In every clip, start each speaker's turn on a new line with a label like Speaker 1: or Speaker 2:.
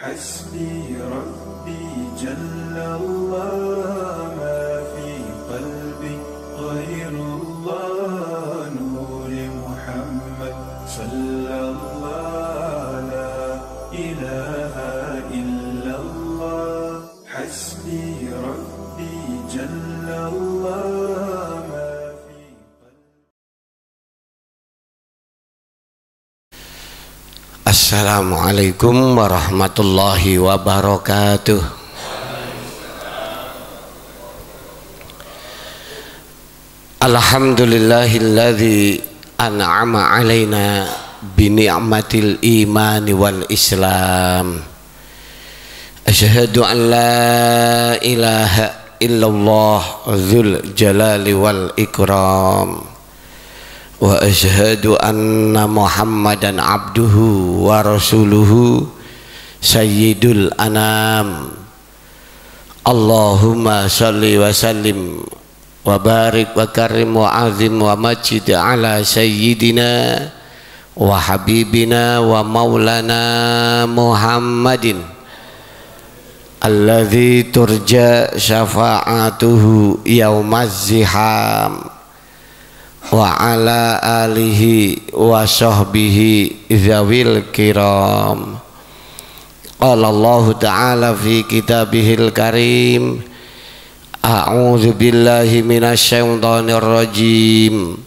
Speaker 1: حسبي ربي جل الله ما في قلبي غير الله نور محمد صلى الله لا إله إلا الله حسبي ربي جل الله ما في قلبي.
Speaker 2: Assalamualaikum warahmatullahi wabarakatuh. Alhamdulillahilladzi an'ama alaina bini'matil imani wal islam. Asyhadu an la ilaha illallah dzul jalali wal ikram. Wa asyhadu anna Muhammadan abduhu wa rasuluhu sayyidul anam. Allahumma salli wa sallim wa barik wa karim wa azim wa majid ala sayyidina wa habibina wa maulana Muhammadin alladzi turja syafa'atuhu yaumaz ziham wa ala alihi wa sahbihi zawil kiram. Qala Allah ta'ala fi kitabihil karim, a'udzu billahi minasy syaithanir rajim,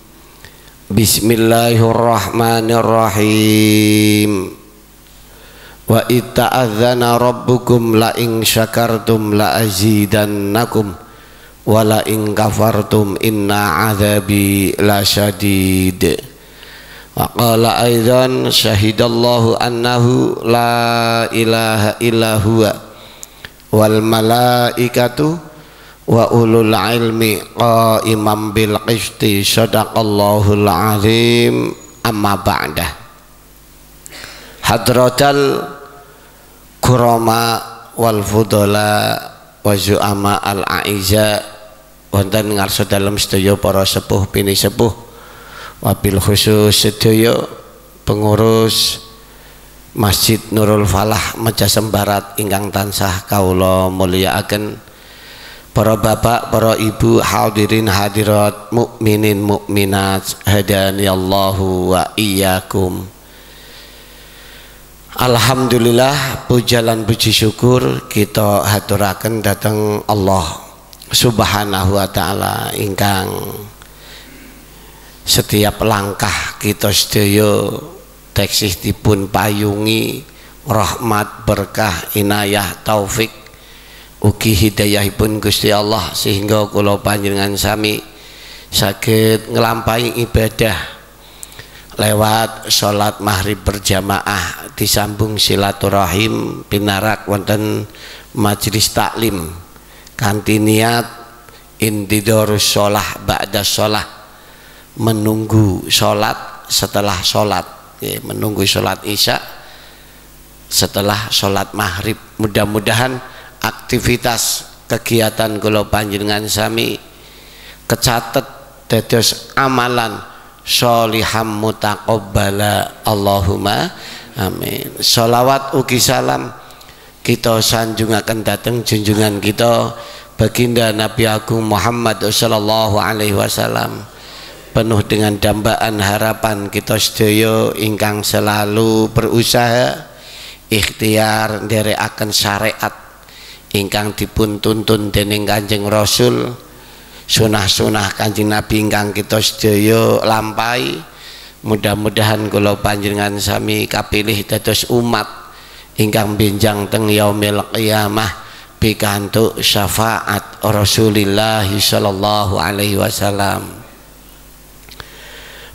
Speaker 2: bismillahirrahmanirrahim. Wa itta'adzana rabbukum la in syakartum la azidannakum wala in kafartum inna azabi lasyadid. Wa qala aidan syahidallahu annahu la ilaha illa huwa wal malaikatu wa ulul ilmi qaiman bil qisti sadaqallahul azim. Amma ba'dah. Hadratal kurama wal fudala wa zu'ama al aiza wonten ngarsa dalem sedaya para sepuh pini sepuh, wabil khusus sedaya pengurus Masjid Nurul Falah Mejahem Barat ingkang tansah kaula mulyakaken, para bapak, para ibu, hadirin hadirat, mukminin mukminat, hadaniyallahu wa iyyakum. Alhamdulillah, pujalan puji syukur kita haturaken dhateng Allah Subhanahu wa ta'ala ingkang setiap langkah kita sedaya taksih dipun payungi rahmat, berkah, inayah, taufik ugi hidayahipun Gusti Allah sehingga kula panjenengan sami saged nglampahi ibadah lewat salat maghrib berjamaah disambung silaturahim pinarak wonten majelis taklim kanthi niat intidharus sholah ba'da sholah, menunggu sholat setelah sholat, menunggu sholat isya setelah sholat maghrib. Mudah-mudahan aktivitas kegiatan kula panjenengan sami kecatet dados amalan sholiham mutaqabbala Allahumma amin. Sholawat ugi salam kita sanjungaken dhateng junjungan kita baginda Nabi Agung Muhammad sallallahu alaihi wasallam, penuh dengan dambaan harapan kita sedaya ingkang selalu berusaha ikhtiar nderekaken syariat ingkang dipun tuntun dening Kanjeng Rasul, sunah-sunah Kanjeng Nabi ingkang kita sedaya lampahi. Mudah-mudahan kula panjenengan sami kapilih dados umat ingkang benjang teng yaumil qiyamah pikantuk syafaat Rasulillah sallallahu alaihi wasallam.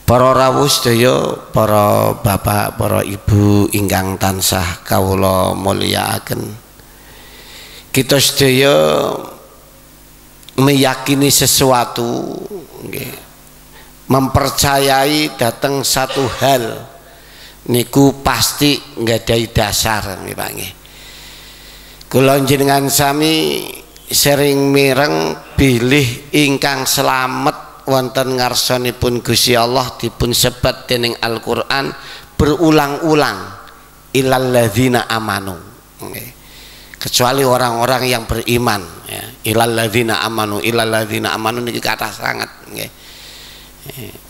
Speaker 2: Para rawuh sedaya, para bapak, para ibu ingkang tansah kawula mulyakaken, kita sedaya meyakini sesuatu, mempercayai datang satu hal niku pasti nggadahi dasar nggih. Kula njenengan sami sering mireng bilih ingkang slamet wonten ngarsanipun Gusti Allah dipun sebat dening Al-Qur'an berulang-ulang ilal ladzina amanu. kecuali orang-orang yang beriman ya. Illal ladzina amanu niki kathah sangat nggih.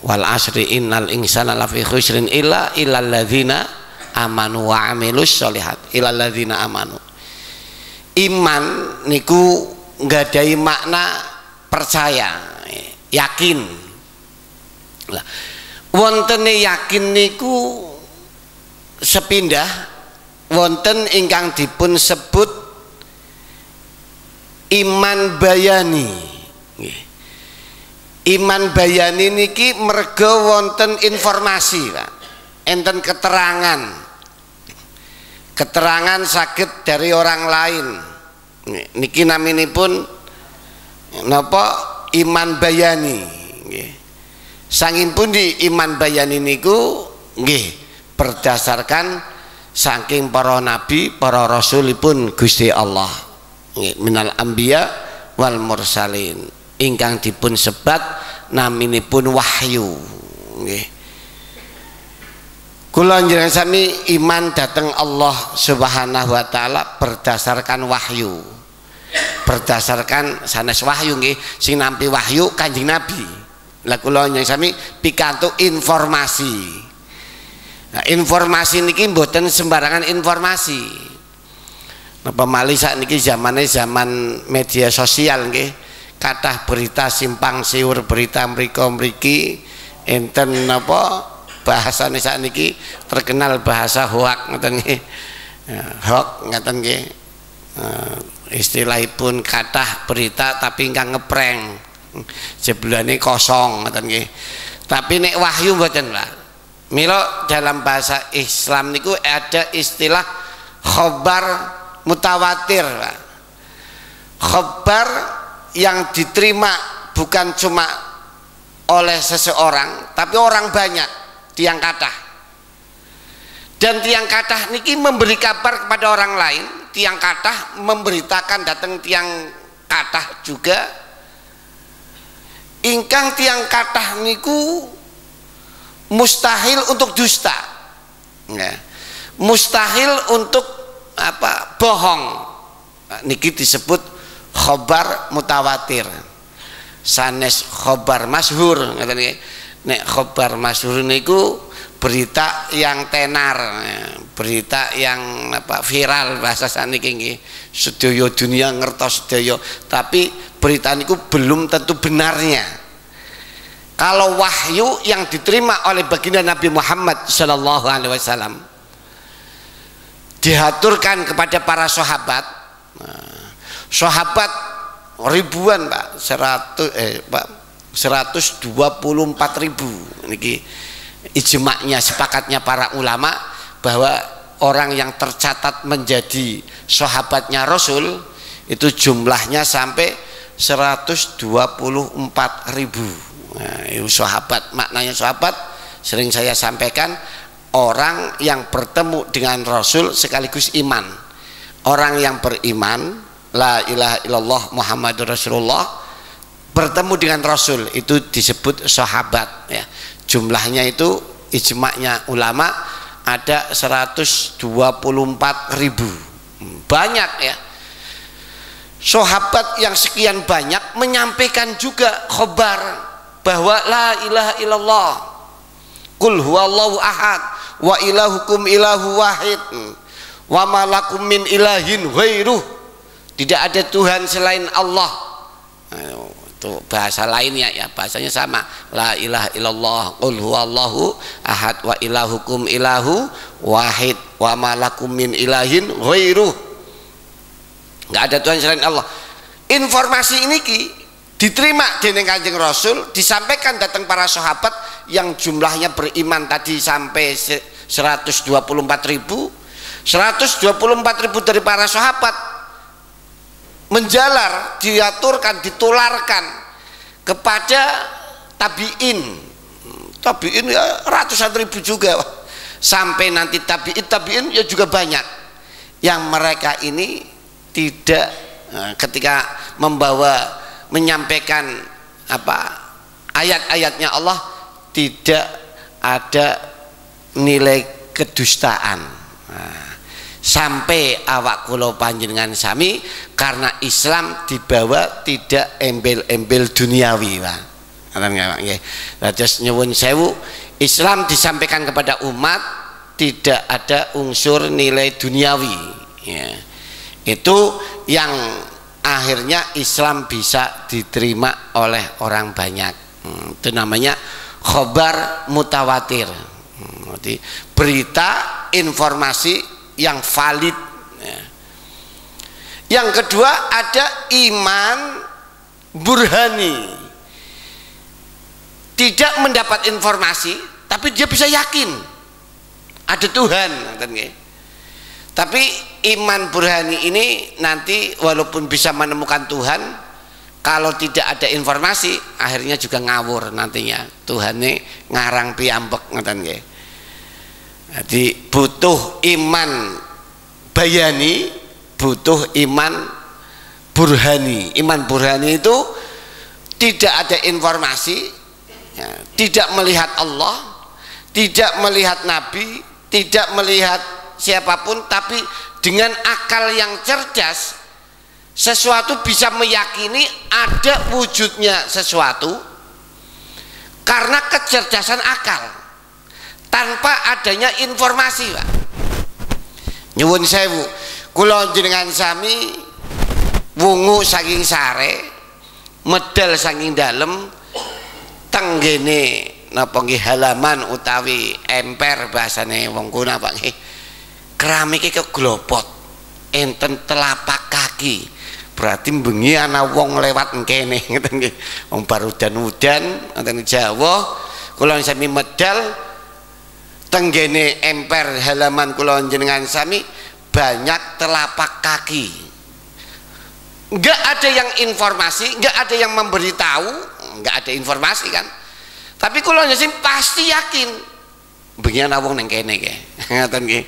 Speaker 2: Wal asri innal insana lafi khusrin illal ladzina amanu wa amilus sholihat. Illal ladzina amanu. Iman niku nggadahi makna percaya, yakin. Lah wontene yakin niku sepindah wonten ingkang dipun sebut iman bayani. Iman bayani niki merga wonten informasi, Pak. Enten keterangan saged dari orang lain. Niki naminipun napa iman bayani. Sanging pundi iman bayani niku nggih berdasarkan saking para nabi, para rasulipun Gusti Allah. Minal anbiya wal mursalin ingkang dipun sebat naminipun wahyu nggih. Kula njenengan sami iman dhateng Allah Subhanahu wa taala berdasarkan wahyu. Berdasarkan sanes wahyu nggih, sing nampi wahyu Kanjeng Nabi. Lah kula njenengan sami pikantuk informasi. Nah, informasi niki mboten sembarangan informasi. Napa malih sakniki zamane zaman media sosial nggih. Kathah berita simpang siur, berita mriki enten napa bahasane sakniki terkenal bahasa hoak ngoten nggih. Hoak ngoten nggih. Istilahipun kathah berita tapi ingkang ngeprank. Jebulane kosong ngoten nggih. Tapi nek wahyu mboten, Pak. Mila dalam bahasa Islam niku ada istilah khobar mutawatir, Pak. Khobar yang diterima bukan cuma oleh seseorang tapi orang banyak, tiang kathah. Dan tiang kathah niki memberi kabar kepada orang lain, tiang kathah memberitakan datang tiang kathah juga. Ingkang tiang kathah niku mustahil untuk dusta, ya. Mustahil untuk apa bohong. Niki disebut khobar mutawatir. Sanes khobar masyhur, nek khobar masyhur niku berita yang tenar, berita yang apa viral bahasa saniki nggih. Sedaya dunia ngertos sedaya, tapi berita niku belum tentu benarnya. Kalau wahyu yang diterima oleh baginda Nabi Muhammad sallallahu alaihi wasallam dihaturkan kepada para sahabat, sahabat ribuan, Pak, 124.000 niki ijma'nya, sepakatnya para ulama bahwa orang yang tercatat menjadi sahabatnya Rasul itu jumlahnya sampai 124.000. Nah, itu sahabat. Maknanya sahabat sering saya sampaikan orang yang bertemu dengan Rasul sekaligus iman. Orang yang beriman la ilaha illallah Muhammadur Rasulullah bertemu dengan Rasul itu disebut sahabat, ya. Jumlahnya itu ijma'nya ulama ada 124.000. Banyak, ya. Sahabat yang sekian banyak menyampaikan juga khobar bahwa la ilaha illallah, qul huwallahu ahad, wa ilahukum ilahu wahid, wa malakum min ilahin ghairuh. Tidak ada Tuhan selain Allah. Itu bahasa lainnya, ya, bahasanya sama. La ilaha illallah, qul huwallahu ahad, wa ilahukum ilahu wahid, wa malakum min ilahin ghairuh. Enggak ada Tuhan selain Allah. Informasi ini diterima dening Kanjeng Rasul, disampaikan datang para sahabat yang jumlahnya beriman tadi sampai 124.000. 124.000 dari para sahabat menjalar, diaturkan, ditularkan kepada tabi'in. Tabi'in ya ratusan ribu juga, sampai nanti tabi'in ya juga banyak. Yang mereka ini tidak ketika menyampaikan apa ayat-ayatnya Allah tidak ada nilai kedustaan. Nah, sampai awak kula panjenengan sami, karena Islam dibawa tidak embel-embel duniawi, Pak. Nggih. Terus nyuwun sewu, Islam disampaikan kepada umat tidak ada unsur nilai duniawi, ya. Itu yang akhirnya Islam bisa diterima oleh orang banyak. Itu namanya khobar mutawatir. Jadi berita informasi yang valid, ya. Yang kedua ada iman burhani, tidak mendapat informasi tapi dia bisa yakin ada Tuhan. Tapi iman burhani ini nanti walaupun bisa menemukan Tuhan, kalau tidak ada informasi akhirnya juga ngawur nantinya, Tuhane ngarang piambek, ngoten nggih. Jadi butuh iman bayani, butuh iman burhani. Iman burhani itu tidak ada informasi, ya, tidak melihat Allah, tidak melihat Nabi, tidak melihat siapapun, tapi dengan akal yang cerdas sesuatu bisa meyakini ada wujudnya sesuatu karena kecerdasan akal tanpa adanya informasi, Pak. Nyuwun sewu, kula jenengan sami wungu saking sare, medal saking dalem, tenggene napa nggih halaman utawi emper bahasane wong kuna, Pak nggih. Keramike keglopot enten telapak kaki, berarti bengi ana wong lewat kene, ngoten nggih. Wong baru udan-udan ngoten Jawa, kula sami medal tenggene emper halaman kula jenengan sami banyak telapak kaki. Enggak ada yang informasi, enggak ada yang memberitahu, enggak ada informasi kan. Tapi kula sami pasti yakin bengi ana wong ning kene nggih. Ngoten nggih.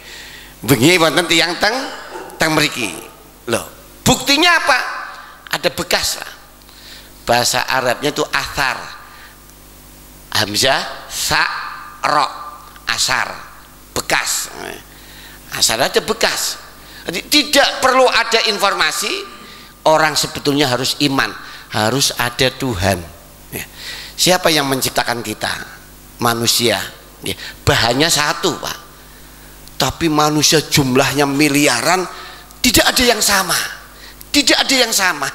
Speaker 2: Bengi wonten tiyang teng mriki. Loh, buktinya apa? Ada bekas, Pak. Bahasa Arabnya itu athar. Hamzah, sa, ro, asar, bekas. Asar ada bekas. Jadi tidak perlu ada informasi, orang sebetulnya harus iman, harus ada Tuhan. Siapa yang menciptakan kita? Manusia. Bahannya satu, Pak. Tapi manusia jumlahnya miliaran, tidak ada yang sama, tidak ada yang sama.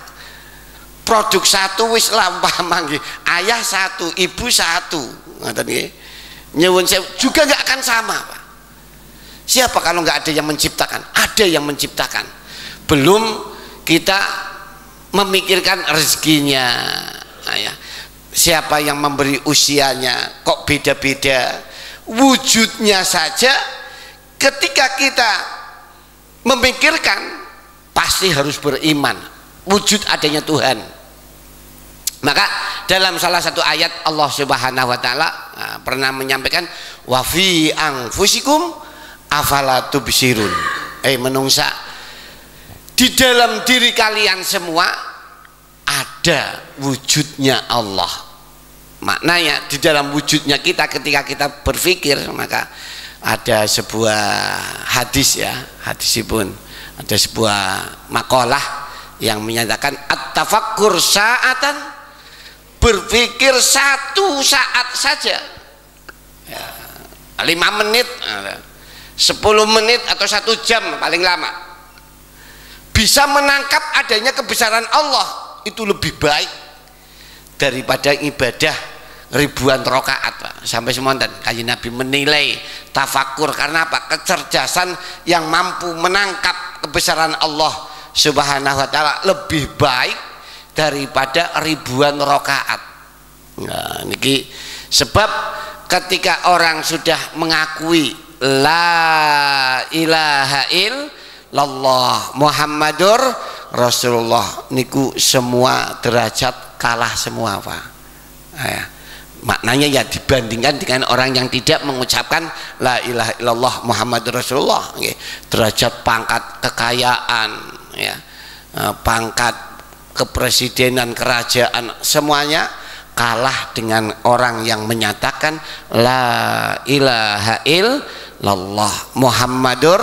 Speaker 2: Produk satu wis lampah manggi, ayah satu, ibu satu, nyewon juga nggak akan sama, Pak. Siapa kalau nggak ada yang menciptakan? Ada yang menciptakan. Belum kita memikirkan rezekinya, ya. Siapa yang memberi usianya? Kok beda-beda? Wujudnya saja. Ketika kita memikirkan, pasti harus beriman wujud adanya Tuhan. Maka dalam salah satu ayat Allah Subhanahu wa taala pernah menyampaikan wa fi anfusikum afala tubsirun. Menungsa, di dalam diri kalian semua ada wujudnya Allah. Maknanya di dalam wujudnya kita ketika kita berpikir, maka ada sebuah hadis, ya, hadisipun ada sebuah makalah yang menyatakan at-tafakkur sa'atan, berpikir satu saat saja, ya, 5 menit, 10 menit atau 1 jam paling lama, bisa menangkap adanya kebesaran Allah, itu lebih baik daripada ibadah ribuan rakaat, Pak. Sampai semonten Kanjeng Nabi menilai tafakur karena apa? Kecerdasan yang mampu menangkap kebesaran Allah Subhanahu wa taala lebih baik daripada ribuan rakaat. Nah, niki sebab ketika orang sudah mengakui la ilaha illallah Muhammadur Rasulullah, niku semua derajat kalah semua, Pak. Ya. Maknanya ya dibandingkan dengan orang yang tidak mengucapkan la ilaha illallah Muhammadur Rasulullah, derajat pangkat kekayaan, ya, pangkat kepresidenan, kerajaan, semuanya kalah dengan orang yang menyatakan la ilaha illallah illallah Muhammadur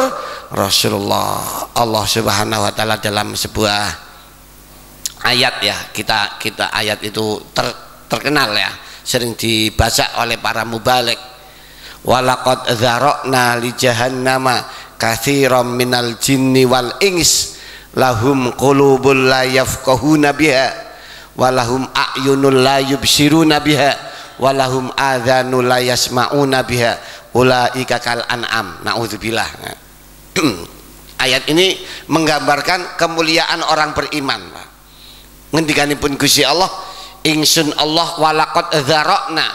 Speaker 2: Rasulullah. Allah Subhanahu wa taala dalam sebuah ayat ya, kita ayat itu terkenal ya, sering dibaca oleh para mubaligh. Walaqad dzara'na li jahannama katsiran minal jinni wal ins lahum qulubul la yafqahuna biha walahum a'yunul la yubsiruna biha walahum adhanul la yasma'una biha ulaika kal an'am. Naudzubillah. Ayat ini menggambarkan kemuliaan orang beriman. Ngendikanipun Gusti Allah, ingsun Allah walaqad dzara'na,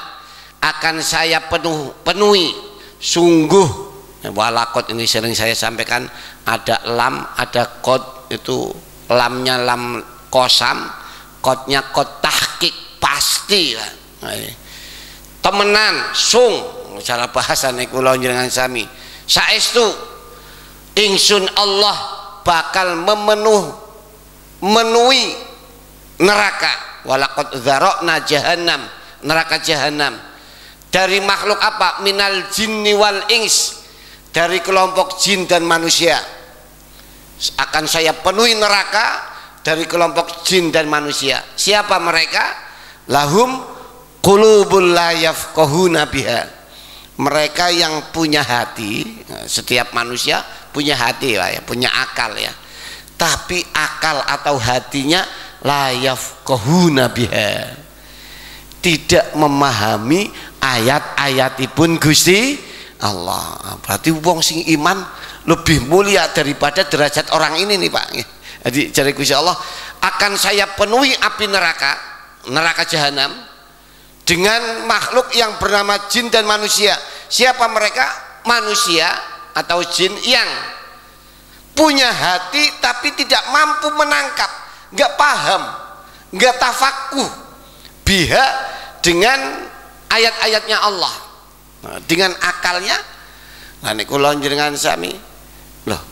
Speaker 2: akan saya penuhi sungguh. Walaqad ini sering saya sampaikan, ada lam ada qad, itu lamnya lam qasam, qadnya qad tahqiq, pasti lah. Temenan sung cara bahasane kula njenengan sami, saestu ingsun Allah bakal memenuhi neraka. Walaqad dzara'na jahannam, neraka jahanam. Dari makhluk apa? Minal jinni wal ins, dari kelompok jin dan manusia. Akan saya penuhi neraka dari kelompok jin dan manusia. Siapa mereka? Lahum qulubul la yafqahuna biha, mereka yang punya hati. Setiap manusia punya hati lah ya, punya akal ya, tapi akal atau hatinya la yafqahuna biha, tidak memahami ayat-ayatipun Gusti Allah. Berarti wong sing iman lebih mulia daripada derajat orang ini nih Pak. Jadi jare Gusti Allah, akan saya penuhi api neraka jahanam dengan makhluk yang bernama jin dan manusia. Siapa mereka? Manusia atau jin yang punya hati tapi tidak mampu menangkap, nggak paham, nggak tafakuh biha dengan ayat-ayatnya Allah. Nah, dengan akalnya, nah niku kula njenengan sami, loh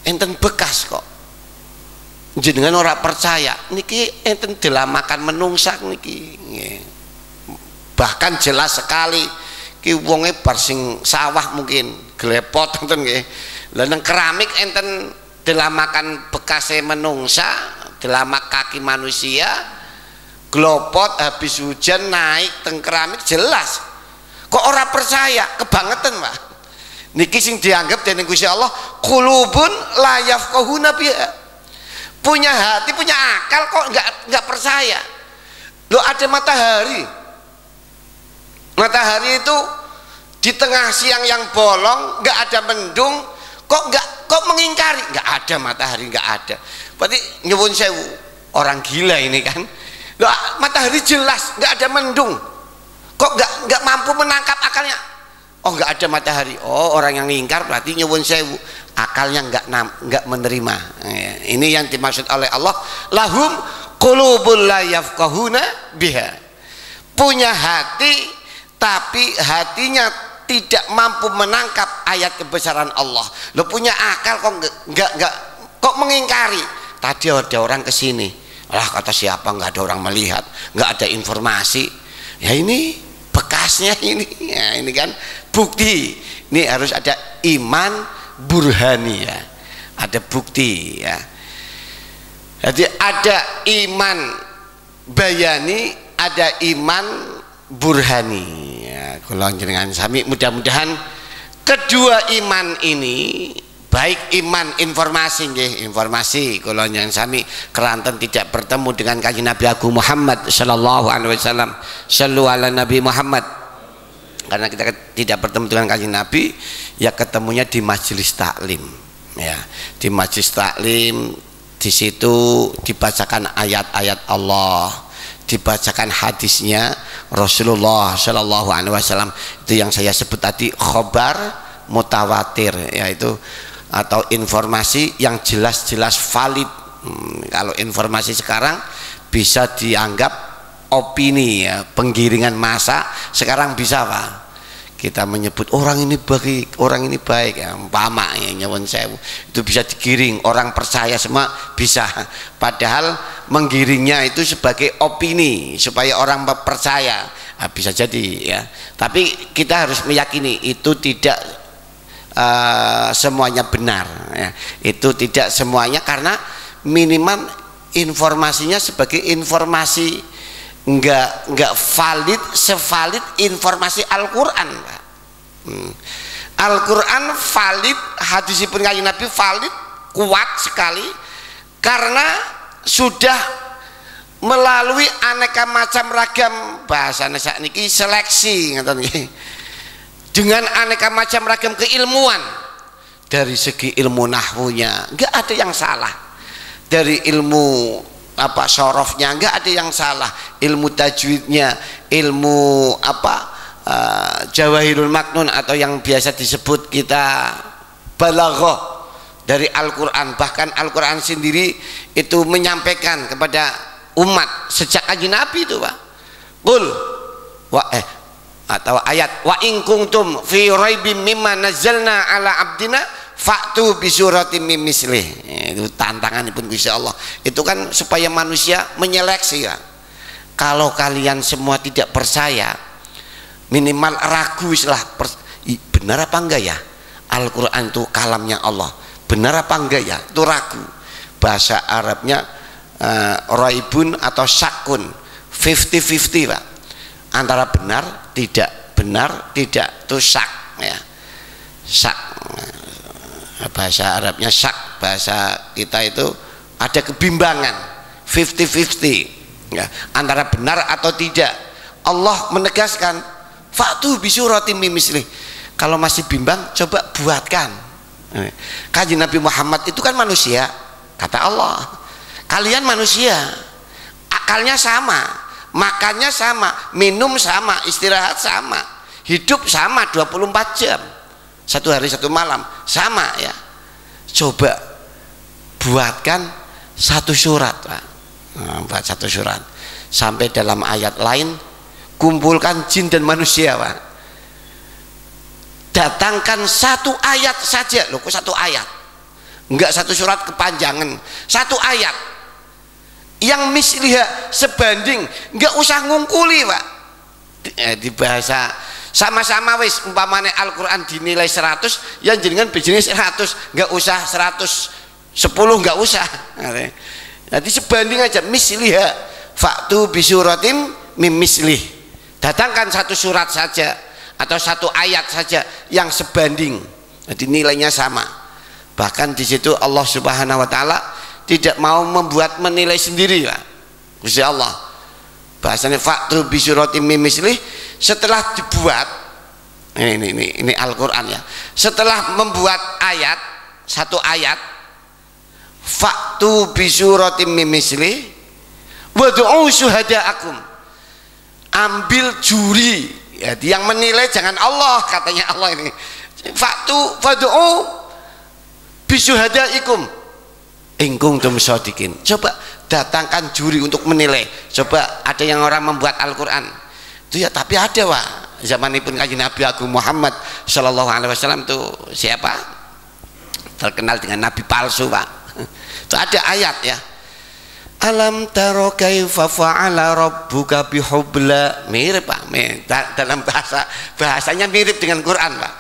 Speaker 2: enten bekas kok jenengan ora percaya niki enten dilamakan menungsak niki. Bahkan jelas sekali ki wonge bar sing sawah mungkin glepot ngoten nggih. Lah nang keramik enten dilamakan bekase menungsa, dilamak kaki manusia, glopot habis hujan naik teng keramik jelas. Kok ora percaya? Kebangetan Pak. Niki sing dianggap dening Gusti Allah qulubun la yafqahuna biha, punya hati punya akal kok nggak percaya. Lo ada matahari itu di tengah siang yang bolong, nggak ada mendung, kok mengingkari? Nggak ada matahari, nggak ada. Berarti nyuwun sewu, orang gila ini kan. Lo matahari jelas nggak ada mendung, kok nggak mampu menangkap akalnya. Oh nggak ada matahari, oh orang yang ngingkar berarti nyuwun sewu, akalnya nggak menerima. Ini yang dimaksud oleh Allah, lahum qulubul la yafqahuna biha, punya hati tapi hatinya tidak mampu menangkap ayat kebesaran Allah. Lo punya akal kok kok mengingkari. Tadi ada orang kesini, lah kata siapa, nggak ada orang melihat, nggak ada informasi. Ya ini bekasnya ini, ya, ini kan bukti. Ini harus ada iman burhani ya, ada bukti ya. Jadi ada iman bayani, ada iman burhani ya. Kalau jenengan sami mudah-mudahan kedua iman ini, baik iman informasi nggih, informasi kalau jenengan sami keranten tidak bertemu dengan Kanjeng Nabi Agung Muhammad sallallahu alaihi wasallam, sallu ala Nabi Muhammad. Karena kita tidak bertemu dengan Kanjeng Nabi, ya ketemunya di majelis taklim ya, di majelis taklim. Di situ dibacakan ayat-ayat Allah, dibacakan hadisnya Rasulullah Shallallahu Alaihi Wasallam. Itu yang saya sebut tadi khobar mutawatir, yaitu atau informasi yang jelas-jelas valid. Kalau informasi sekarang bisa dianggap opini ya, penggiringan massa. Sekarang bisa Pak, kita menyebut orang ini baik, orang ini baik ya, umpama ya, nyawon sewu, itu bisa digiring, orang percaya semua bisa. Padahal menggiringnya itu sebagai opini supaya orang percaya, nah, bisa jadi ya. Tapi kita harus meyakini itu tidak semuanya benar ya. Itu tidak semuanya, karena minimal informasinya sebagai informasi enggak valid sevalid informasi Al-Qur'an, Pak. Al-Qur'an valid, hadisipun Kanjeng Nabi valid, kuat sekali, karena sudah melalui aneka macam ragam bahasane sakniki seleksi ngoten nggih. Dengan aneka macam ragam keilmuan, dari segi ilmu nahwunya enggak ada yang salah, dari ilmu sorofnya enggak ada yang salah, ilmu tajwidnya, ilmu jawahirul maknun atau yang biasa disebut kita balaghah dari Al-Quran. Bahkan Al-Quran sendiri itu menyampaikan kepada umat sejak Kanjeng Nabi itu, Pak. Qul atau ayat wa in kuntum fi raibim mimma nazzalna ala abdina fa'tu bi suratin mim mislih. Itu tantangan pun Gusti Allah. Itu kan supaya manusia menyeleksi ya. Kalau kalian semua tidak percaya, minimal ragu istilah benar apa enggak ya Al-Qur'an itu kalamnya Allah, benar apa enggak ya, itu ragu. Bahasa Arabnya raibun atau syakun, 50-50 Pak, antara benar tidak itu syak ya. Syak, bahasa Arabnya syak, bahasa kita itu ada kebimbangan, 50-50 ya, antara benar atau tidak. Allah menegaskan fa'tu bisuratim mim mislih. Kalau masih bimbang, coba buatkan. Kanjeng Nabi Muhammad itu kan manusia, kata Allah. Kalian manusia, akalnya sama, makannya sama, minum sama, istirahat sama, hidup sama 24 jam, satu hari satu malam sama ya. Coba buatkan satu surat, Pak. Buat satu surat. Sampai dalam ayat lain, kumpulkan jin dan manusia, Pak. Datangkan satu ayat saja, loh kok satu ayat? Enggak satu surat kepanjangan, satu ayat yang misliha sebanding, enggak usah ngungkuli, Pak. Di bahasa sama-sama wis, umpamane Al-Qur'an dinilai 100, yang jenengan bijine 100, enggak usah 110, enggak usah. Jadi sebanding aja, misliha fa'tu bisuratim mim mislih. Datangkan satu surat saja atau satu ayat saja yang sebanding, jadi nilainya sama. Bahkan di situ Allah Subhanahu wa taala tidak mau membuat menilai sendiri, Pak. Gusti Allah bahasanya fa'tu bisuratim mim mislih, setelah dibuat ini Al-Qur'an ya. Setelah membuat ayat, satu ayat, fa'tu bisuratim mim mislih wad'u syuhada'akum, ambil juri ya, yang menilai jangan Allah, katanya Allah ini. Fad'u bisyuhadaikum in kuntum shadiqin. Coba datangkan juri untuk menilai. Coba ada yang orang membuat Al-Qur'an itu ya, tapi ada, Pak, zamanipun Kanjeng Nabi Agung Muhammad sallallahu alaihi wasallam itu siapa? Terkenal dengan nabi palsu, Pak. Itu ada ayat ya. Alam taro kaifa fa'ala rabbuka bihubla, mirip, Pak, dalam bahasanya mirip dengan Quran, Pak.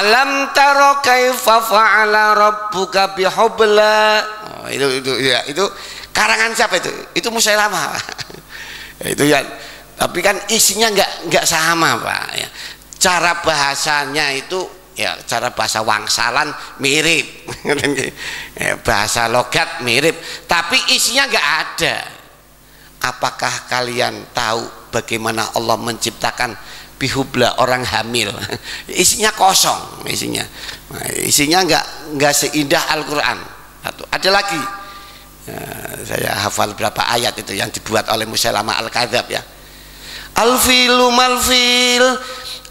Speaker 2: Alam taro kaifa fa'ala rabbuka bihubla. Oh, itu karangan siapa itu? Itu Musailamah, Pak. Itu ya, tapi kan isinya enggak sama, Pak ya. Cara bahasanya itu ya, cara bahasa wangsalan mirip, bahasa logat mirip, tapi isinya nggak ada. Apakah kalian tahu bagaimana Allah menciptakan bihubla, orang hamil? Isinya kosong, isinya nggak seindah Al-Qur'an. Ada lagi, saya hafal berapa ayat itu yang dibuat oleh Musailamah Al-Kadzab ya. Al-filu mal-fil,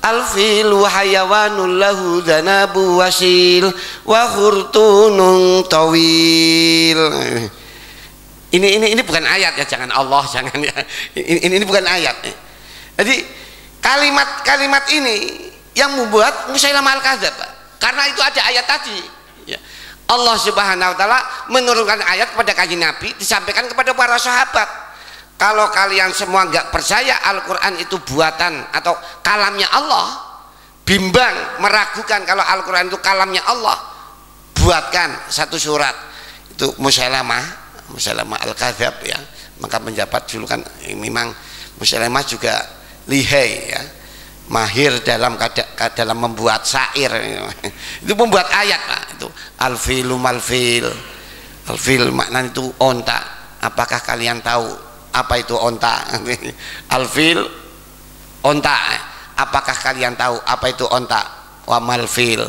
Speaker 2: al-filu hayawanul lahu dzanabu wasil wa khurtunun tawil. Ini bukan ayat ya, jangan Allah, jangan ya. Ini bukan ayat. Jadi kalimat-kalimat ini yang membuat Musailamah Al-Kadzab, karena itu ada ayat tadi ya. Allah Subhanahu wa taala menurunkan ayat kepada Kanjeng Nabi, disampaikan kepada para sahabat. Kalau kalian semua nggak percaya Al-Quran itu buatan atau kalamnya Allah, bimbang, meragukan kalau Al-Quran itu kalamnya Allah, buatkan satu surat. Itu Musailamah Al-Kadzab ya, maka mendapat julukan. Memang Musailamah juga lihai ya, mahir dalam membuat syair. Itu membuat ayat Pak. Itu al-filu mal-fil. Al-fil maknanya itu onta. Apakah kalian tahu apa itu onta? Al-fil onta. Apakah kalian tahu apa itu onta? Wa mal-fil.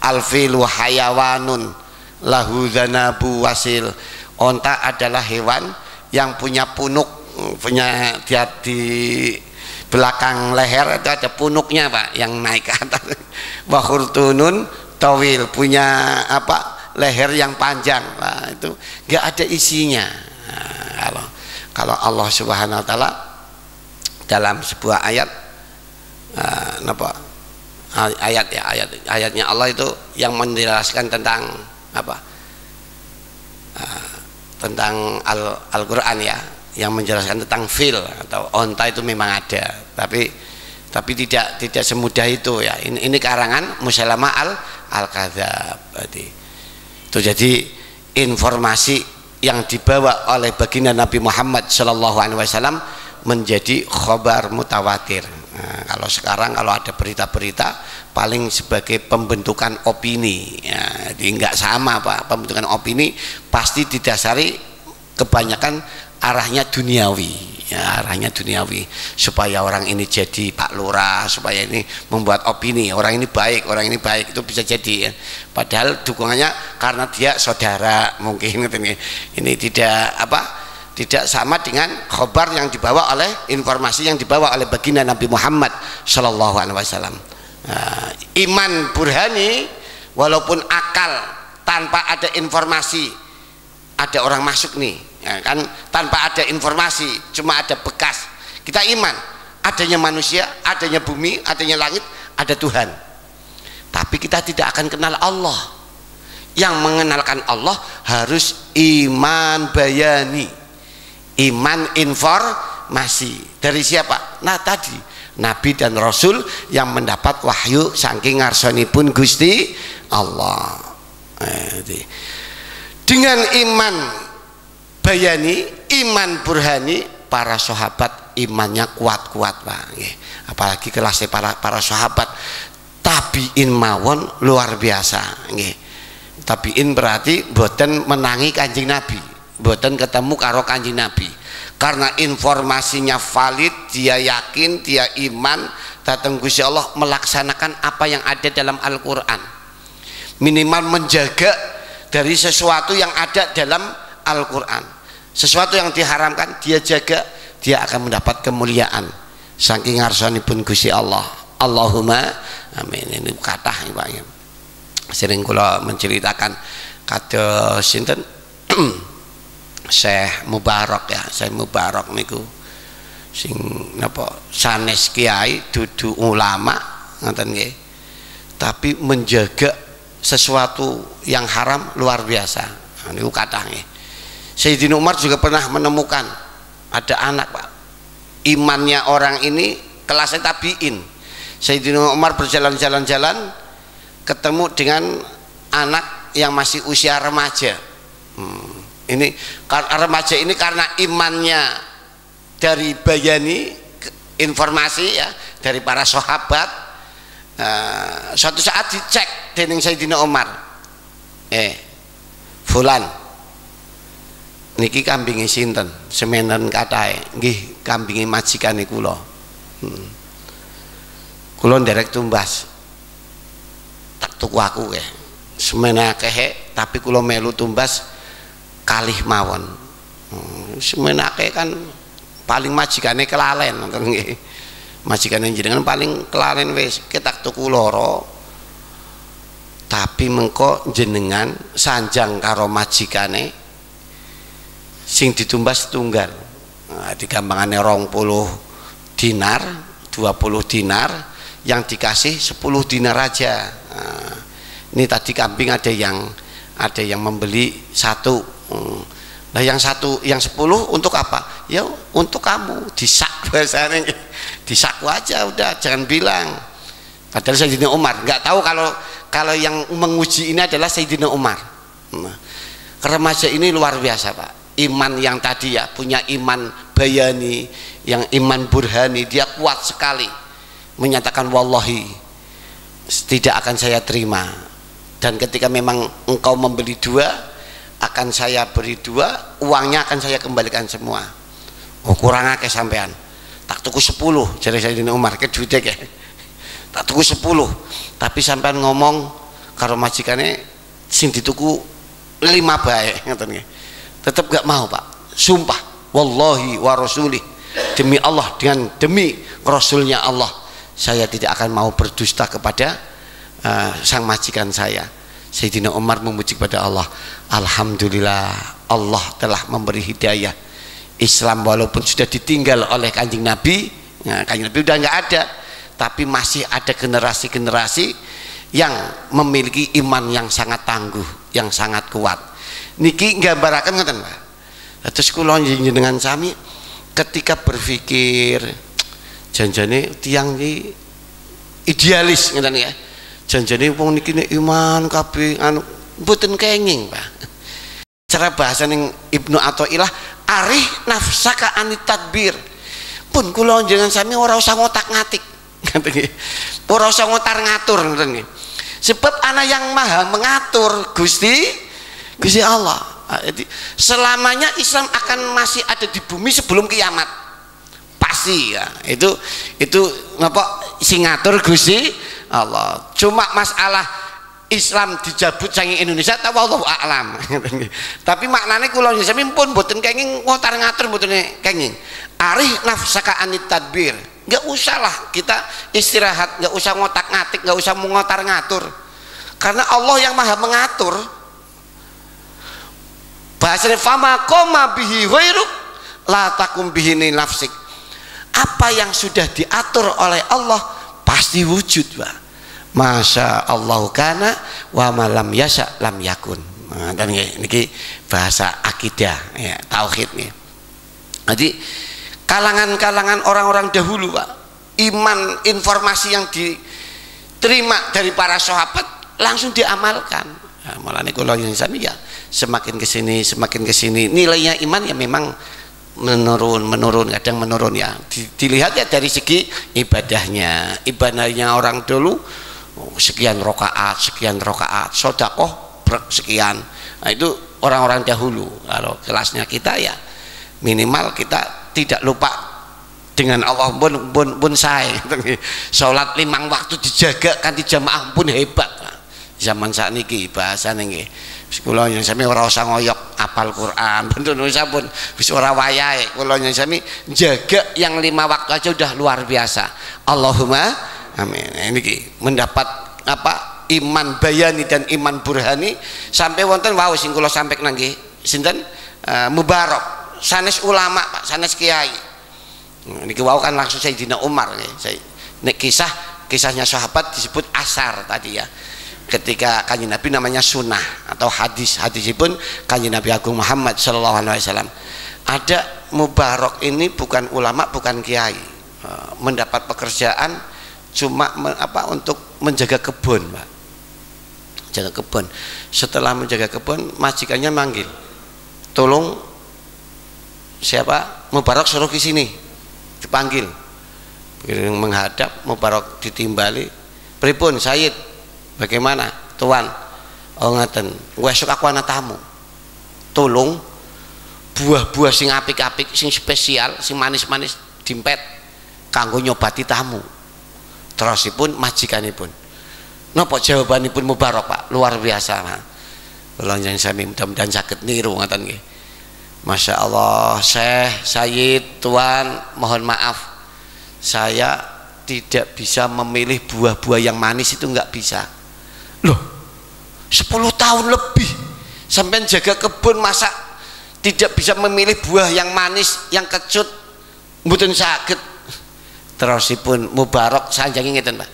Speaker 2: Al-filu hayawanun lahu dzanabu wasil. Onta adalah hewan yang punya punuk, punya di belakang leher itu ada punuknya Pak, yang naik ke atas. Wa khurtunun tawil, punya apa, leher yang panjang. Nah, itu enggak ada isinya. Nah, kalau Allah Subhanahu wa taala dalam sebuah ayat ayatnya Allah itu yang menjelaskan tentang apa, tentang Al-Quran ya, yang menjelaskan tentang fil atau onta itu memang ada, tapi tidak semudah itu ya. Ini karangan Musailamah Al-Kadzab. Itu jadi informasi yang dibawa oleh baginda Nabi Muhammad SAW menjadi khobar mutawatir. Nah, kalau sekarang kalau ada berita-berita paling sebagai pembentukan opini ya, jadi nggak sama Pak. Pembentukan opini pasti didasari kebanyakan arahnya duniawi ya, arahnya duniawi, supaya orang ini jadi Pak Lurah, supaya ini membuat opini orang ini baik itu bisa jadi ya. Padahal dukungannya karena dia saudara mungkin. Ini tidak sama dengan khobar yang dibawa oleh, informasi yang dibawa oleh baginda Nabi Muhammad SAW. Iman burhani, walaupun akal tanpa ada informasi, ada orang masuk nih ya kan, tanpa ada informasi, cuma ada bekas, kita iman adanya manusia, adanya bumi, adanya langit, ada Tuhan, tapi kita tidak akan kenal Allah. Yang mengenalkan Allah harus iman bayani, iman informasi. Dari siapa? Nah tadi Nabi dan Rasul yang mendapat wahyu saking ngarsanipun Gusti Allah. Dengan iman bayani, iman burhani, para sahabat imannya kuat-kuat Pak. Apalagi kelasnya para sahabat tabiin mawon luar biasa. Tabiin berarti boten menangi Kanjeng Nabi, boten ketemu karo Kanjeng Nabi, karena informasinya valid, dia yakin, dia iman datang Gusti Allah, melaksanakan apa yang ada dalam Al-Quran, minimal menjaga dari sesuatu yang ada dalam Al-Quran. Sesuatu yang diharamkan dia jaga, dia akan mendapat kemuliaan saking ngarsanipun Gusti Allah. Allahumma amin. Ini kathah Pak. Sering kula menceritakan kados sinten Syekh Mubarak ya, Syekh Mubarak niku sing napa sanes kiai dudu ulama ngoten nggih, tapi menjaga sesuatu yang haram luar biasa. Nah, niku kathah nggih. Sayyidina Umar juga pernah menemukan ada anak Pak, imannya orang ini kelasnya tabiin. Sayyidina Umar berjalan-jalan ketemu dengan anak yang masih usia remaja. Ini remaja ini karena imannya dari bayani informasi ya dari para sahabat. Suatu saat dicek dening Sayyidina Umar, fulan niki kambinge sinten? Semenen katahe, nggih kambinge majikane kula. Kula nderek tumbas, tak tuku aku ya. Semene akeh tapi kula melu tumbas kalih mawon. Semene akeh kan paling majikane kelalen ngoten nggih. Majikane jenengan paling kelalen wis ketak tuku loro. Tapi mengko jenengan sanjang karo majikane sing ditumbas tunggal. Nah, digambangane 20 dinar, 20 dinar, yang dikasih 10 dinar aja. Nah, ini tadi kambing ada yang membeli satu. Nah yang 10 untuk apa? Ya untuk kamu, disak bahasanya, disaku aja udah, jangan bilang. Padahal Sayyidina Umar nggak tahu kalau yang menguji ini adalah Sayyidina Umar. Nah, remaja ini luar biasa Pak. Iman yang tadi ya, punya iman bayani, yang iman burhani, dia kuat sekali menyatakan wallahi tidak akan saya terima, dan ketika memang engkau membeli 2 akan saya beri 2, uangnya akan saya kembalikan semua. Oh kurang akeh sampean, tak tuku 10 jadi Sayyidina Umar ke duit ya, tak tuku 10, tapi sampean ngomong karo majikane sing dituku 5 bae ngoten nggih. Tetap gak mau Pak, sumpah wallahi wa rasulih, demi Allah dengan demi Rasulnya Allah, saya tidak akan mau berdusta kepada sang majikan saya. Sayyidina Umar memuji kepada Allah, alhamdulillah Allah telah memberi hidayah. Islam walaupun sudah ditinggal oleh Kanjeng Nabi, nah, Kanjeng Nabi udah nggak ada, tapi masih ada generasi-generasi yang memiliki iman yang sangat tangguh, yang sangat kuat. Niki nggambaraken ngoten Pak. Terus kula njenengan sami ketika berpikir janjane tiyang iki idealis ngoten ya. Janjane wong niki nek iman kabeh anu mboten kenging Pak. Cara bahasa ning Ibnu Athaillah, arih nafsaka anit tadbir. Pun kula njenengan sami ora usah ngotak-ngatik. Ngoten nggih. Ora usah ngotar-ngatur ngoten nggih. Sebab ana yang maha mengatur Gusti Allah. Jadi selamanya Islam akan masih ada di bumi sebelum kiamat. Pasti ya. Itu ngapa sing ngatur Gusti Allah. Cuma masalah Islam dijabut saking Indonesia ta wallahu a'lam. Tapi maknane kula sami pun mboten kenging ngotar ngatur, mboten kenging. Arih nafsaka anit tadbir. Enggak usahlah kita istirahat, enggak usah ngotak-ngatik, enggak usah mengotar ngatur. Karena Allah yang Maha mengatur. Bahasanya fama qoma bihi ghairuk la takum bihi nafsik. Apa yang sudah diatur oleh Allah pasti wujud, Pak. Masya Allah kana wa malam yasha lam yakun. Nah, dan ini bahasa akidah ya, tauhid nih. Jadi kalangan-kalangan orang-orang dahulu Pak, iman informasi yang diterima dari para sahabat langsung diamalkan. Nah, mulane kula yang sami ya semakin kesini nilainya iman ya memang menurun kadang menurun ya. Dilihat ya dari segi ibadahnya orang dulu sekian rokaat, sedekah sekian. Nah, itu orang-orang dahulu. Kalau kelasnya kita ya minimal kita tidak lupa dengan Allah pun saya. Salat 5 waktu dijaga kanthi jamaah pun hebat. Zaman sakniki bahasane nggih. Kula yang sami ora usah ngoyok apal Quran, Indonesia pun wis ora wayahe. Kula yang sami jaga yang 5 waktu aja udah luar biasa. Allahumma amin. Niki mendapat apa? Iman bayani dan iman burhani sampai wonten wau sing kula sampaikan nggih sinten Mubarak sanes ulama Pak, sanes kiai. Niki wau kan langsung Sayyidina Umar nggih. Nek kisahnya sahabat disebut asar tadi ya. Ketika Kanjeng Nabi namanya sunnah atau hadisipun Kanjeng Nabi Agung Muhammad sallallahu alaihi wasallam. Ada Mubarak ini bukan ulama, bukan kiai, mendapat pekerjaan cuma untuk menjaga kebun, Pak. Jaga kebun. Setelah menjaga kebun, majikannya manggil, tolong siapa Mubarak suruh ke sini. Dipanggil, menghadap Mubarak ditimbali, pripun Sayyid, bagaimana tuan? Oh ngaten, esuk aku ana tamu, tolong buah-buah sing apik-apik, sing spesial, sing manis-manis dimpet kanggo nyobati tamu. Terusipun majikanipun napa jawabanipun Mubarak Pak, luar biasa Pak. Kula njenengan sami mudah-mudahan saged niru ngoten nggih. Masya Allah, Syekh, Sayyid, tuan, mohon maaf saya tidak bisa memilih buah-buah yang manis, itu nggak bisa. Loh, 10 tahun lebih sampai jaga kebun, masa tidak bisa memilih buah yang manis, yang kecut, mboten saged. Terusipun Mubarak sanjange ngeten Pak,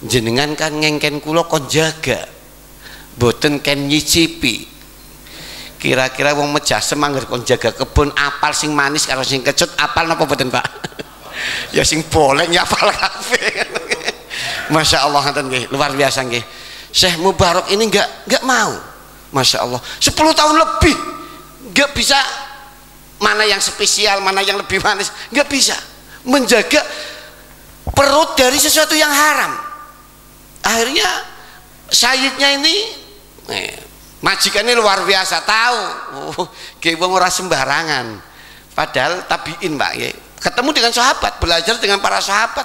Speaker 2: jenengan kan ngengken kula kon jaga, mboten ken nyicipi. Kira-kira wong Mejasem angger kon jaga kebun apal sing manis karo sing kecut, apal napa mboten Pak? Ya sing boleh nyapal kabeh. Masya Allah luar biasa nggih. Syekh Mubarak ini enggak mau. Masya Allah 10 tahun lebih enggak bisa mana yang spesial, mana yang lebih manis, enggak bisa menjaga perut dari sesuatu yang haram. Akhirnya Sayyidnya ini majikannya luar biasa tahu kayak wong ora sembarangan, padahal tabiin Pak ya. Ketemu dengan sahabat, belajar dengan para sahabat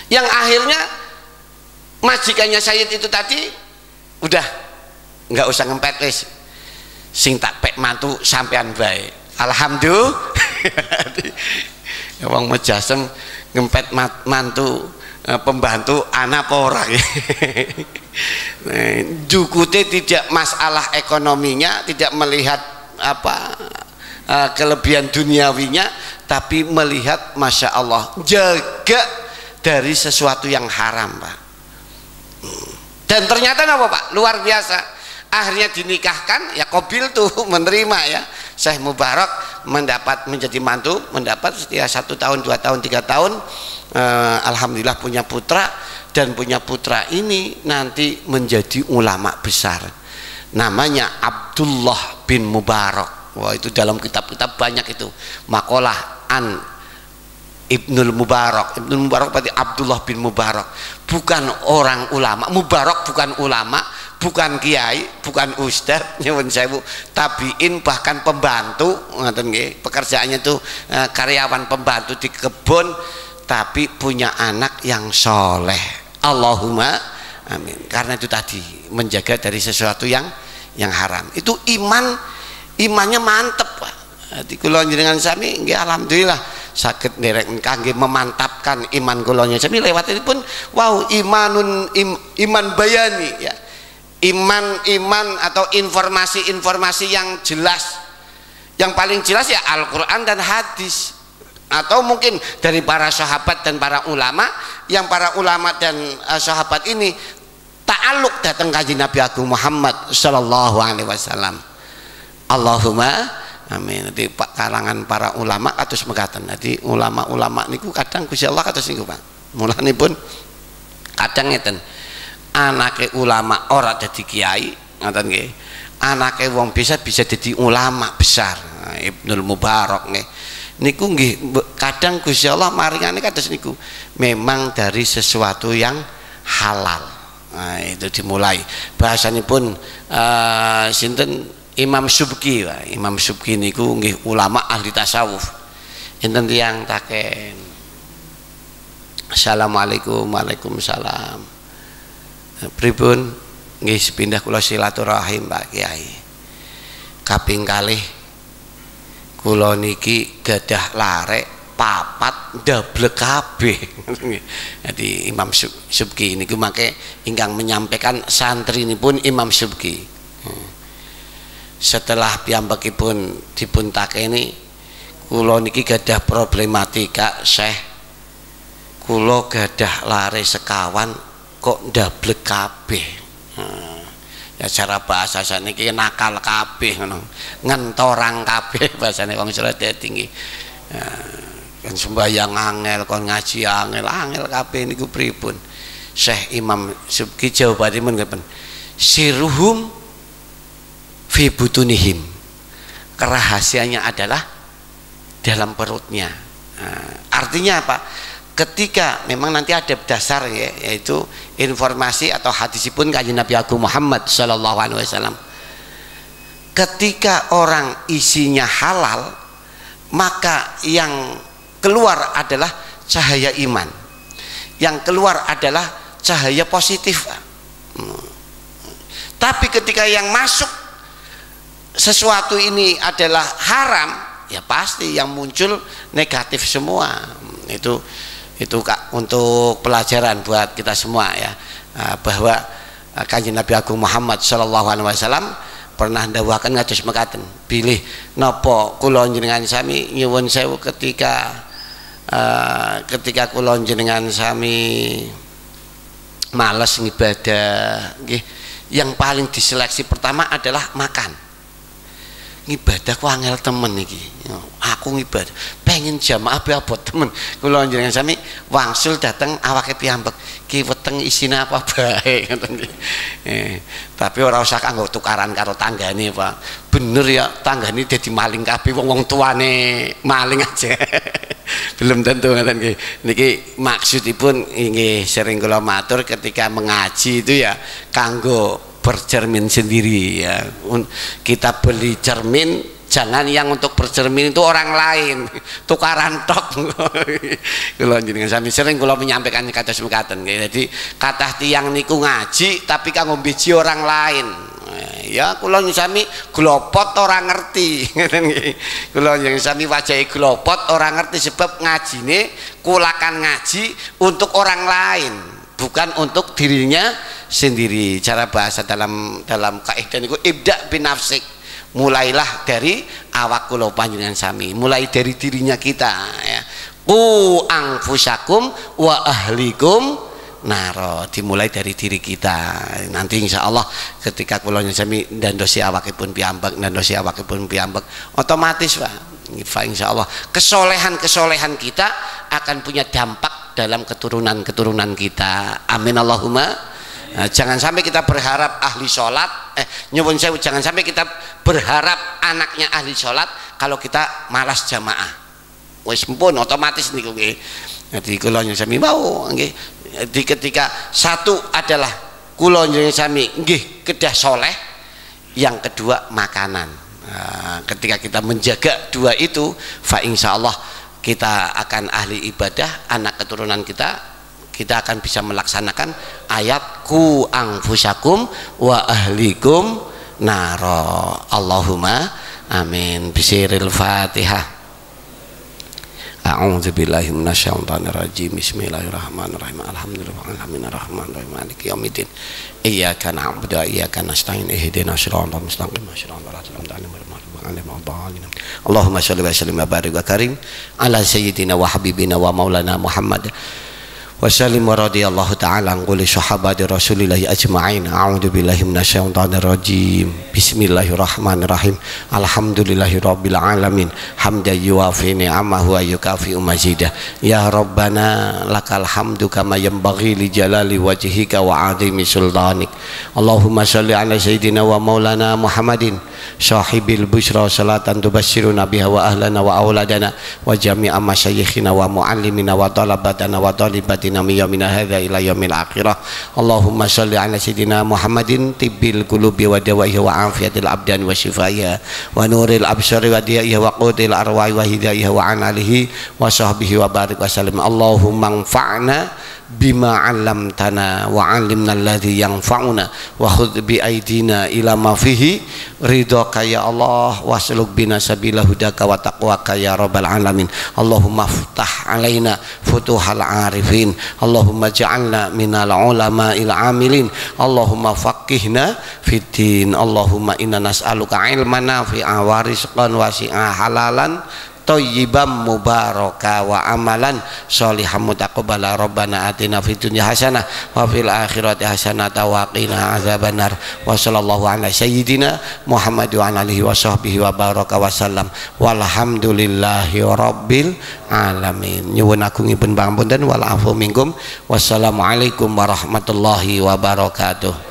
Speaker 2: yang akhirnya majikannya Sayyid itu tadi udah nggak usah ngempet wis sing tak pek mantu sampean bae alhamdulillah. Wong mejasem ngempet mantu pembantu anak ora. Jukute tidak masalah ekonominya, tidak melihat apa kelebihan duniawinya, tapi melihat Masya Allah jaga dari sesuatu yang haram Pak. Dan ternyata apa Pak? Luar biasa. Akhirnya dinikahkan ya, Qabil tuh menerima ya. Syekh Mubarak menjadi mantu, mendapat setelah 1 tahun 2 tahun 3 tahun alhamdulillah punya putra, dan punya putra ini nanti menjadi ulama besar namanya Abdullah bin Mubarak. Wah itu dalam kitab-kitab banyak itu makalah an Ibnul Mubarak. Ibnul Mubarak berarti Abdullah bin Mubarak, bukan orang ulama. Mubarak bukan ulama, bukan kiai, bukan ustadz, nyuwun sewu, tabiin, bahkan pembantu, ngoten nggih, pekerjaannya itu karyawan pembantu di kebun, tapi punya anak yang soleh. Allahumma amin. Karena itu tadi menjaga dari sesuatu yang haram. Itu imannya mantep Pak. Di kula njenengan sami nggih alhamdulillah saged nderek kangge memantapkan iman kula sami lewat ini pun wow iman bayani ya. Iman atau informasi-informasi yang jelas, yang paling jelas ya Al-Quran dan hadis, atau mungkin dari para sahabat dan para ulama, yang para ulama dan sahabat ini ta'aluk datang kaji Nabi Agung Muhammad Sallallahu Alaihi Wasallam. Allahumma amin. Di kalangan para ulama kados mekaten. Jadi ulama-ulama niku kadang Gusti Allah kados niku Pak. Mulane pun kadang ngeten, anake ulama ora dadi kiai, ngoten nggih. Anake wong bisa dadi ulama besar. Nah, Ibnul Mubarak nggih. Niku nggih kadang Gusti Allah maringane kados niku. Memang dari sesuatu yang halal. Nah, itu dimulai. Bahasanipun sinten Imam Subki, Imam Subki niku nggih ulama ahli tasawuf. Enten tiyang taken. Assalamualaikum. Waalaikumsalam. Pripun nggih sepindah kula silaturahim Pak Kiai. Kaping kalih kula niki gadah larek papat ndablek kabeh. Jadi Imam Subki niku mangke ingkang menyampaikan santrinipun Imam Subki. Setelah piyambakipun dipun takeni, kula niki gadah problematika Syekh, kula gadah lare sekawan kok ndablek kabeh. Ya cara bahasa saniki nakal kabeh ngono, ngentorang kabeh bahasane wong Jawa tinggi. Kan sembahyang angel, kon ngaji angel kabeh niku pripun? Syekh Imam Subki jawabanipun ngeten, siruhum fi butunihim, kerahasianya adalah dalam perutnya. Artinya apa? Ketika memang nanti ada dasar ya, yaitu informasi atau hadisipun kanjeng Nabi Agung Muhammad Sallallahu Alaihi Wasallam. Ketika orang isinya halal, maka yang keluar adalah cahaya iman, yang keluar adalah cahaya positif. Tapi ketika yang masuk sesuatu ini adalah haram, ya pasti yang muncul negatif semua. Itu Kak, untuk pelajaran buat kita semua ya, bahwa kanjeng Nabi Agung Muhammad Sallallahu Alaihi Wasallam pernah ndawuhaken ngados mekaten, bilih napa kula njenengan sami nyuwun sewu ketika kula njenengan sami males ngibadah nggih, yang paling diseleksi pertama adalah makan. Ngibadah ku angel temen iki. Aku ngibadah pengen jamaah be abot temen. Kula njenengan sami wangsul dateng awake piyambak ki weteng isine apa bae ngoten nggih. Tapi ora usah kanggo tukaran karo tanggane Pak. Bener ya tanggane dadi maling kabeh wong tuane maling aja. Belum tentu ngoten nggih. Niki maksudipun nggih sering kula matur ketika mengaji itu ya kanggo bercermin sendiri ya. Kita beli cermin jangan yang untuk bercermin itu orang lain tukaran tok. Kula jenengan sami sering kula menyampaikan kados mekaten. Jadi kathah tiyang niku ngaji tapi kanggo mbiji orang lain. Ya kula sami glopot orang ngerti. Kula yang sami wajahe glopot orang ngerti sebab ngajine kulakan ngaji untuk orang lain bukan untuk dirinya sendiri. Cara bahasa dalam kaidah niku ibda binafsik. Mulailah dari awak kula panjenengan sami, mulai dari dirinya kita ya. Qu anfusakum wa ahlikum naro, dimulai dari diri kita. Nanti insya Allah ketika kula sami ndandosi awakipun piyambak, otomatis Pak, insya Allah kesolehan kita akan punya dampak dalam keturunan kita. Amin Allahumma. Nah, jangan sampai kita berharap ahli sholat, nyuwun sewu, jangan sampai kita berharap anaknya ahli sholat kalau kita malas jamaah. Wis pun otomatis niku nggih. Jadi kula sami mau nggih. Jadi ketika satu adalah kula sami nggih kedah soleh, yang kedua makanan. Nah, ketika kita menjaga dua itu, fa insyaallah kita akan ahli ibadah, anak keturunan kita akan bisa melaksanakan ayat ku anfusakum wa ahlikum naro. Allahumma amin. Bisiril Fatihah. A'udzubillahi minasyaitonir rajim. Bismillahirrahmanirrahim. Alhamdulillahirrahmanirrahim. Maliki yaumiddin. Iyyaka na'budu wa iyyaka nasta'in. Ihdinas siratal mustaqim. Shiratal ladzina an'amta 'alaihim. Allahumma shalli wa sallim wa barik wa karim ala sayyidina wa habibina wa maulana Muhammad wasallim wa radiyallahu ta'ala an kulli sahabati rasulillahi ajma'in. A'udzu billahi minasyaitonir rajim. Bismillahirrahmanirrahim. Alhamdulillahi rabbil alamin hamdan yuwafi ni'amahu wa yukafi mazidah. Ya rabbana lakal hamdu kama yanbaghi li jalali wajhika wa 'azimi sultanik. Allahumma shalli ala sayyidina wa maulana Muhammadin sahibil busyra salatan tubasyiruna biha wa ahlana wa auladana wa jami'a masyayikhina wa muallimina wa talabatana wa talibatina min yaumina hadza ila yaumil akhirah. Allahumma shalli ala sayyidina Muhammadin tibbil qulubi wa dawaiha wa afiyatil abdan wa shifaiha wa nuril absari wa diyaiha wa qutil arwahi wa hidayah wa an alihi wa sahbihi wa barik wa sallim. Allahumma anfa'na bima 'allamtana wa 'allimna alladhi yanfa'una wa khudh bi aidina ila ma fihi ridhaka ya Allah wasluk bina sabila hudaka wa taqwaka ya rabbal alamin. Allahumma ftah alaina futuhal arifin. Allahumma ja'alna minal ulama'il amilin. Allahumma faqihna fid din. Allahumma inna nas'aluka ilman nafi'a wa rizqan wasi'a halalan thayyiban mubaraka wa amalan sholihan mutaqabbala. Rabbana atina fid dunya hasanah wa fil akhirati hasanah wa qina azabannar. Wa sallallahu ala sayyidina Muhammad wa alihi wa sahbihi wa baraka wa sallam. Walhamdulillahi rabbil alamin. Nyuwun agungipun pangapunten wal afu minkum. Wassalamualaikum warahmatullahi wabarakatuh.